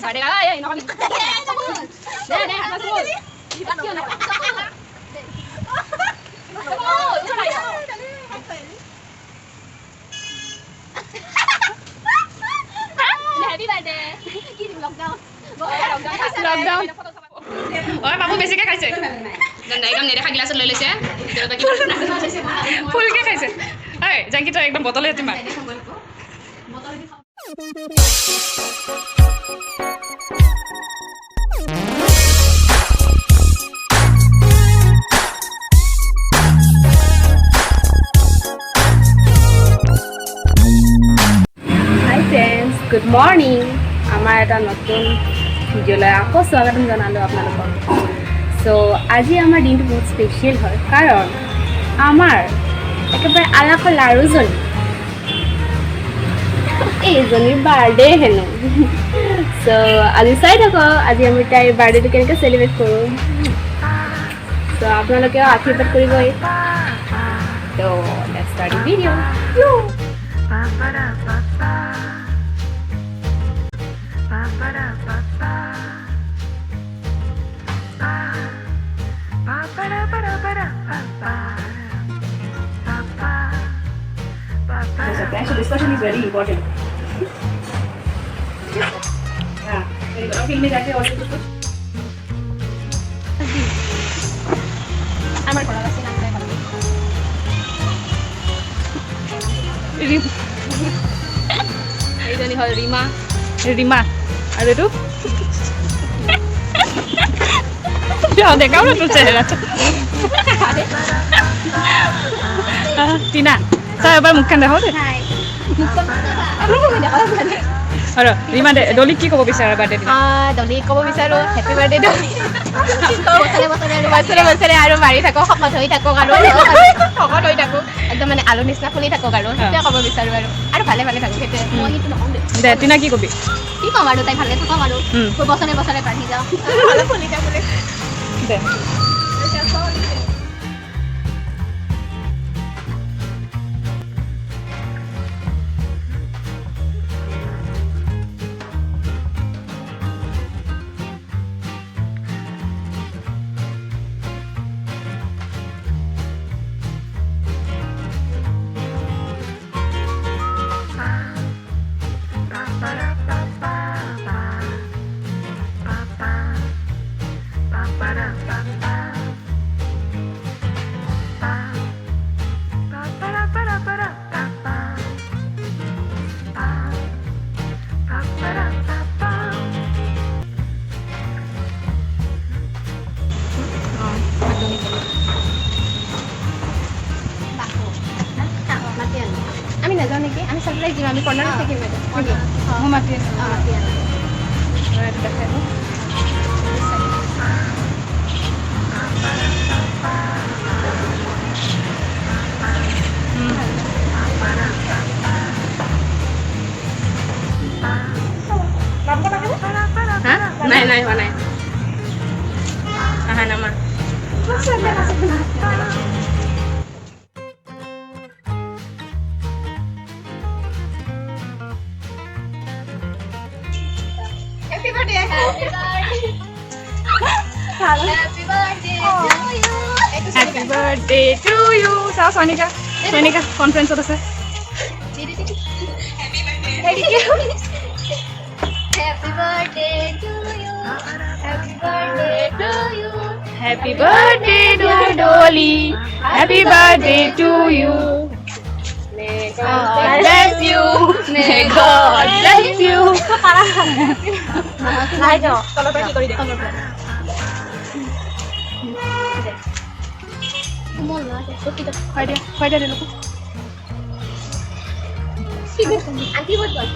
Ada kala ya, ini kami. Deh, atas full. Kasihan aku. Oh, itu lah ya. Happy birthday. Gini lockdown. Lockdown. Oh, kamu basicnya খাইছে dan একদম নেদেখা গিলাছত লৈ লৈছে ফুলকে খাইছে এই জাঙ্কি তো একদম বটলে হেতি মাৰ Hi friends, good morning. আমাৰ এটা নতুন ভিডিঅ'লৈ আকৌ স্বাগতম জনালোঁ আপোনালোকক সো আজি আমাৰ দিনটো বহুত স্পেচিয়েল হয় কাৰণ আমাৰ একেবাৰে আলাকৰ লাৰুজনী এইজনীৰ বাৰ্থডে হেনো সো আজি চাই থাকক আজি আমি তাইৰ বাৰ্থডেটো কেনেকৈ চেলিব্ৰেট কৰোঁ সো আপোনালোকেও আশীৰ্বাদ কৰিবই তো let's start the video' So discussion is very important. Yeah, very good. Okay, मैं जाके ऑर्डर कुछ আমার কোলা আছে না তাই পারবো এই জানি হয় রিমা আর এটু যাও দেখাও না তোর চেহারাটা Tina Saya apa mungkin dah hote? Hai. Aku mungkin dah hote. Halo, Rima deh. Doli ki kau bisa birthday ni? Doli kau bisa lo. Happy birthday Doli. Masere aru mari thako, hokot hoi thako aru. Hokot hoi thako. Ekdom mane alu nisna khuli thako aru. Tia kau bisa aru. Aru bhale thako kete. Moi itu nokon de. De Tina ki kobi? Ki kau aru tai bhale thako aru. Ko bosane parhi jao. Bhale khuli jao bole. De. আমি নাজানো কি আমি surprise দিম আমি কর্নারে থেকে মেতে ও মাতি এটা দেখাবো নাই হোৱা নাই আহা নামা Happy birthday. Happy birthday. Happy birthday to you. Happy birthday to you. Sao Sonika? Sonika conference होता है. Happy birthday. Thank you. Happy birthday to you. Happy birthday to you. Happy birthday dear Dolly. Happy birthday to you. May God bless you. May God bless you. Hai jo. Kalau pergi kau di depan. Mall lah. Kita. Kau dia dulu. Anti buat kau.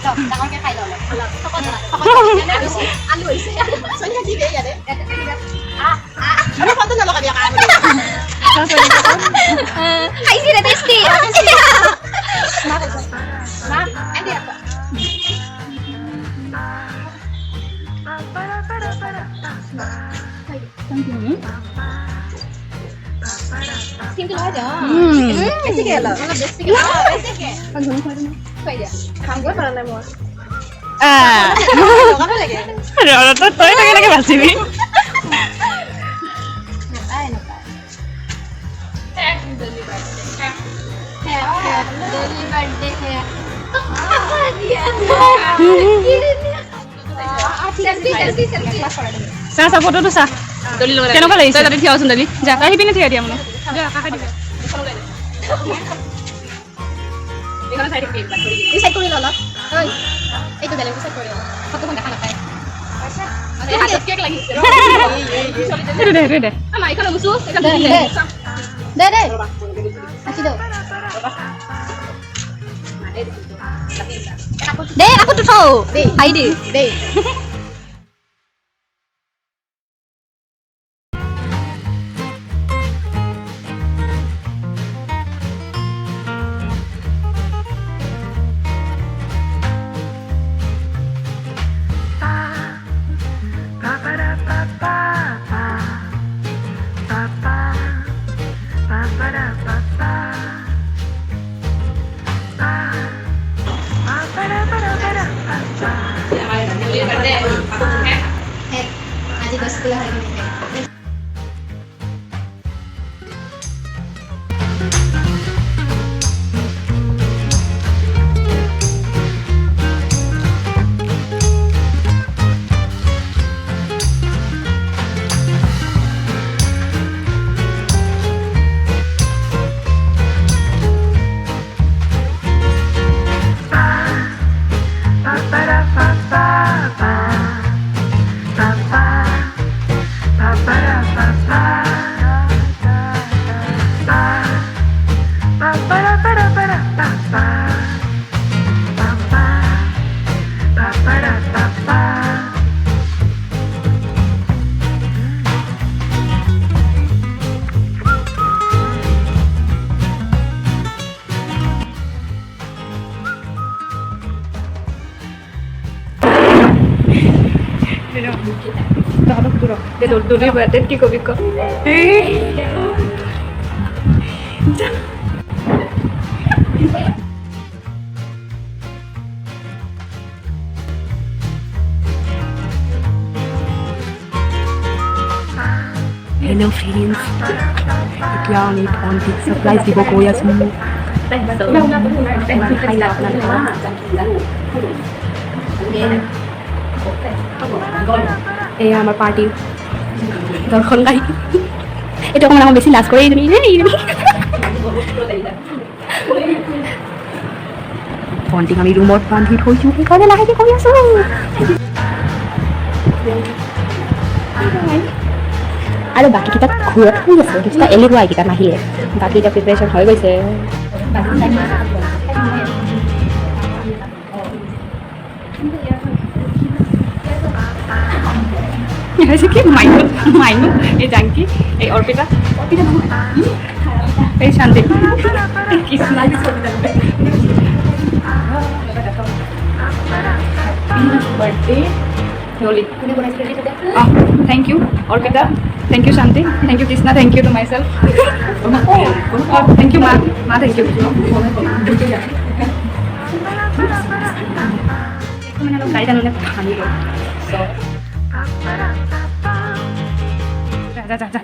Rồi, ta có cái khay rồi. Ăn đuổi xe. Sao như thế vậy đấy? Ano pa ito na lang kanya kami? Ay, sila tasty! Ma'am, hindi ako. Simple aja. বেছিকে অলপ বেছিকে খুৱাই দিয়া খামগৈ পৰা নাই মই তই কেনেকে বাচিবি চা চা ফটোটো চা কেনেকুৱা লাগিছে তাতে থিয় আছোন দালি যা আহি পিনে থিয় দিয়া মানে deh aku tuh tahu ID deh Aji ke sekolah hari ini. Dulu berarti kiko. Hello friends, এতিয়া আমি ভণ্টিক সারপ্রাইজ দিব গৈ আছো এয়া আমাৰ পাৰ্টি দৰ্শনকাৰী এইটো অকণমান আমাৰ বেছি লাজ কৰি তুমি ভণ্টিক আমি ৰুমত বান্ধি থৈছোঁ সেইকাৰণে লাহেকৈ গৈ আছো আৰু বাকীকেইটা ঘূৰত শুই আছে কিছুমান এলেহুৱা এইকেইটা নাহিলে বাকী এতিয়া প্ৰিপেৰেশ্যন হৈ গৈছে কি মাইনু এই জাংকি এই অর্পিতা এই শান্তি birthday Holy. Thank you, Orpita. Thank you, Shanti. Thank you, Krishna. Thank you to myself. Thank you, Ma. Ma, thank you. जा.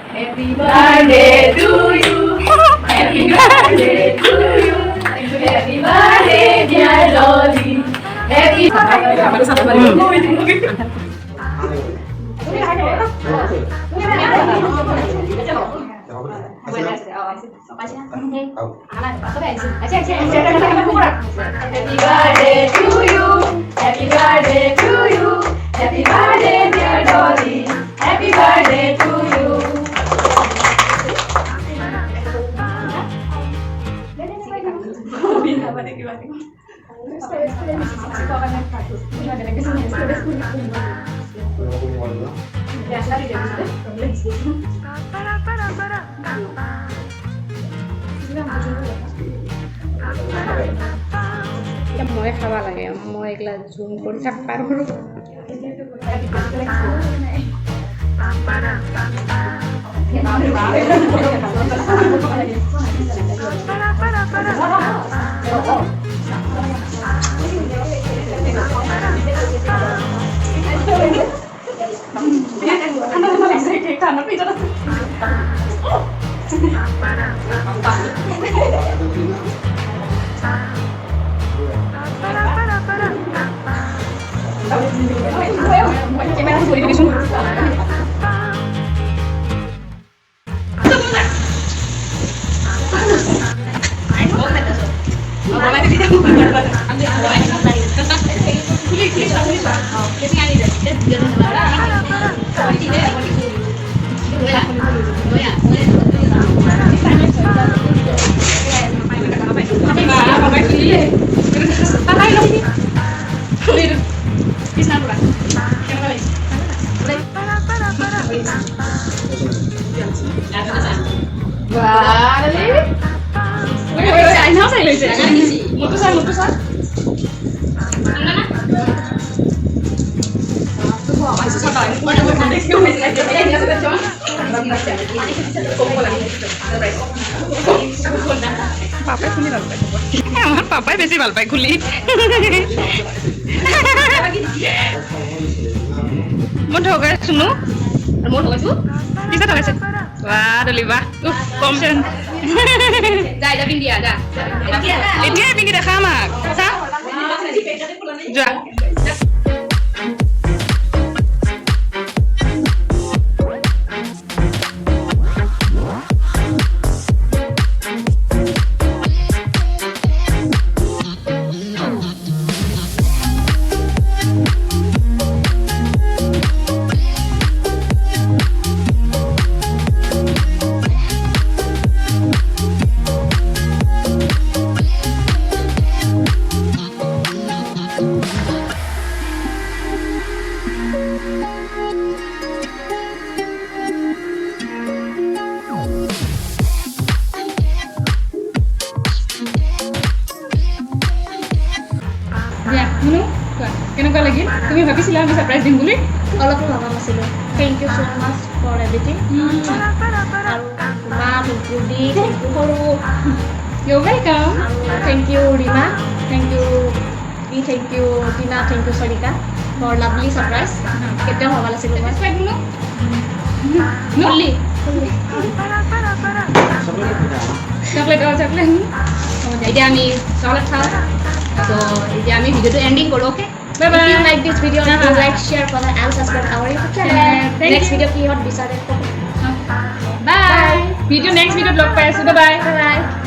Happy birthday to you. Happy birthday to you. Happy birthday, dear Loli. Happy birthday. Happy birthday to you. Happy birthday to you. Happy birthday dear Dolly. Happy birthday to you. মই খাব লাগে মই এইগিলা জুম কৰি থাকিব পাৰোঁ আমার পাপাই বেশি ভাল পায় খুলি মই ঠগাইছো নো মই ঠগাইছো পিছে ঠগাইছে বাহ দলি বাহ কম যেন যা এটা পিন্ধি যা এতিয়াই পিন্ধি দেখা আমাক চা যোৱা কেনেকুৱা লাগিল তুমি ভাবিছিলা আমি সাৰপ্ৰাইজ দিম বুলি অলপ ভাবা নাছিলোঁ thank you so' much for everything আৰু মা মুকুদি সৰু you welcome thank you Reema thank you thank you Tina thank you Sarita for lovely surprise কেতিয়াও ভবা নাছিলোঁ মই নলি চকলেট চকলেট এতিয়া আমি চকলেট খাওঁ তো এতিয়া আমি ভিডিঅ'টো এণ্ডিং কৰোঁ okay If you like this video, like, share, follow, and subscribe our YouTube channel. Next video, কি হত বিচাৰে বাই ভিডিঅ' নেক্সট ভিডিঅ'ত লগ পাই আছোঁ বাই bye.